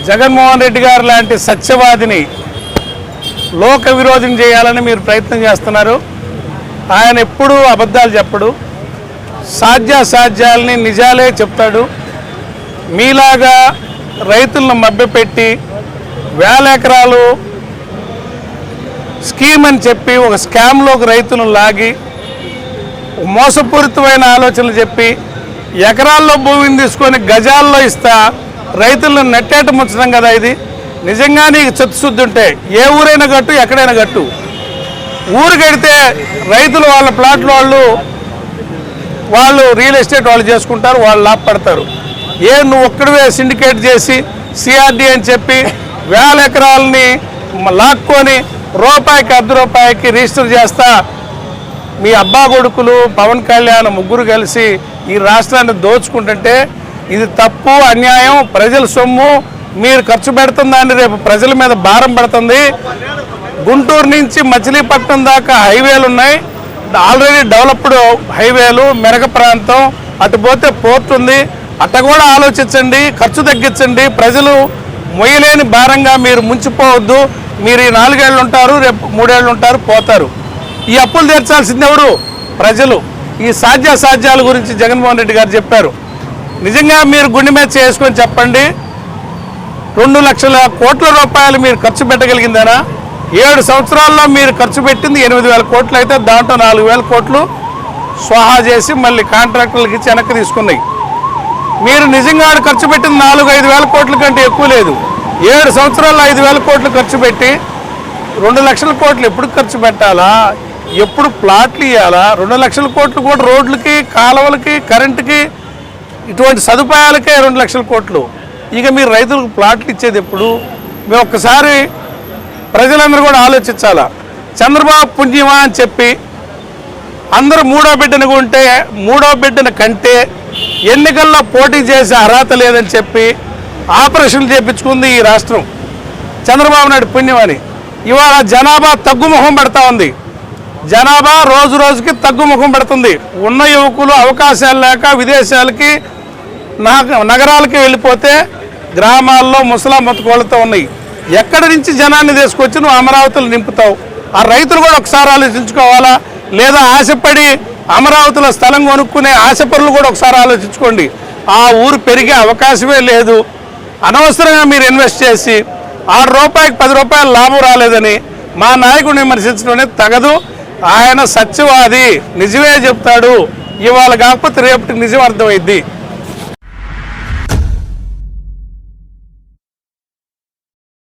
జగన్మోహన్ రెడ్డి గారు లాంటి సత్యవాదిని లోక విరోధం చేయాలని మీరు ప్రయత్నం చేస్తున్నారు. ఆయన ఎప్పుడూ అబద్ధాలు చెప్పడు, సాధ్యాసాధ్యాలని నిజాలే చెప్తాడు. మీలాగా రైతులను మభ్యపెట్టి 1000 ఎకరాలు స్కీమ్ అని చెప్పి ఒక స్కామ్లోకి రైతులను లాగి మోసపూరితమైన ఆలోచనలు చెప్పి ఎకరాల్లో భూమిని తీసుకొని గజాల్లో ఇస్తా రైతులను నెట్టేట ముంచడం కదా ఇది. నిజంగా నీకు చిత్తశుద్ధి ఉంటే ఏ ఊరైనా గట్టు, ఎక్కడైనా గట్టు. ఊరు కడితే రైతులు వాళ్ళ ప్లాట్లు వాళ్ళు రియల్ ఎస్టేట్ వాళ్ళు చేసుకుంటారు, వాళ్ళు లాభపడతారు. నువ్వు ఒక్కడివే సిండికేట్ చేసి సిఆర్డి అని చెప్పి 1000 ఎకరాలని లాక్కొని రూపాయికి ₹1 రిజిస్టర్ చేస్తా మీ అబ్బా కొడుకులు పవన్ కళ్యాణ్ ముగ్గురు కలిసి ఈ రాష్ట్రాన్ని దోచుకుంటుంటే ఇది తప్పు, అన్యాయం. ప్రజల సొమ్ము మీరు ఖర్చు పెడుతుందని రేపు ప్రజల మీద భారం పడుతుంది. గుంటూరు నుంచి మచిలీపట్నం దాకా హైవేలు ఉన్నాయి, ఆల్రెడీ డెవలప్డ్ హైవేలు, మెరక ప్రాంతం, అటు పోతే పోర్ట్ ఉంది. అట్ట కూడా ఆలోచించండి, ఖర్చు తగ్గించండి. ప్రజలు మొయ్యలేని భారంగా మీరు ముంచిపోవద్దు. మీరు ఈ 4 ఏళ్ళు ఉంటారు, రేపు 3 ఏళ్ళు ఉంటారు, పోతారు. ఈ అప్పులు తీర్చాల్సింది ఎవరు? ప్రజలు. ఈ సాధ్యాసాధ్యాల గురించి జగన్మోహన్ రెడ్డి గారు చెప్పారు. నిజంగా మీరు గుండె మీద చేసుకొని చెప్పండి, 2 లక్షల కోట్ల రూపాయలు మీరు ఖర్చు పెట్టగలిగిందేనా? 7 సంవత్సరాల్లో మీరు ఖర్చు పెట్టింది 8,000 కోట్లు అయితే దాంట్లో 4,000 కోట్లు స్వాహా చేసి మళ్ళీ కాంట్రాక్టర్లకి ఇచ్చి వెనక్కి తీసుకున్నాయి. మీరు నిజంగా ఖర్చు పెట్టింది 4-5 వేల కోట్ల కంటే ఎక్కువ లేదు. 7 సంవత్సరాల్లో 5,000 కోట్లు ఖర్చు పెట్టి 2 లక్షల కోట్లు ఎప్పుడు ఖర్చు పెట్టాలా? ఎప్పుడు ప్లాట్లు ఇవ్వాలా? 2 లక్షల కోట్లు కూడా రోడ్లకి, కాలువలకి, కరెంటుకి, ఇటువంటి సదుపాయాలకే 2 లక్షల కోట్లు. ఇక మీరు రైతులకు ప్లాట్లు ఇచ్చేది ఎప్పుడు? మేము ఒక్కసారి ప్రజలందరూ కూడా ఆలోచించాలా. చంద్రబాబు పుణ్యమా అని చెప్పి అందరూ 3వ బిడ్డను కొంటే 3వ బిడ్డను కంటే ఎన్నికల్లో పోటీ చేసే అర్హత లేదని చెప్పి ఆపరేషన్లు చేయించుకుంది ఈ రాష్ట్రం. చంద్రబాబు నాయుడు పుణ్యమని ఇవాళ జనాభా తగ్గుముఖం పెడతా ఉంది. జనాభా రోజు రోజుకి తగ్గుముఖం పెడుతుంది. ఉన్న యువకులు అవకాశాలు లేక విదేశాలకి, నగరాలకి వెళ్ళిపోతే గ్రామాల్లో ముసలా మొత్తుకోళ్ళతో ఉన్నాయి. ఎక్కడి నుంచి జనాన్ని తీసుకొచ్చి నువ్వు అమరావతిలో నింపుతావు? ఆ రైతులు కూడా ఒకసారి ఆలోచించుకోవాలా? లేదా ఆశపడి అమరావతిలో స్థలం కొనుక్కునే ఆశపరులు కూడా ఒకసారి ఆలోచించుకోండి. ఆ ఊరు పెరిగే అవకాశమే లేదు. అనవసరంగా మీరు ఇన్వెస్ట్ చేసి ₹6 ₹10 లాభం రాలేదని మా నాయకుడిని విమర్శించడం అనేది తగదు. ఆయన సత్యవాది, నిజమే చెప్తాడు. ఇవాళ కాకపోతే రేపటికి నిజం అర్థమైద్ది.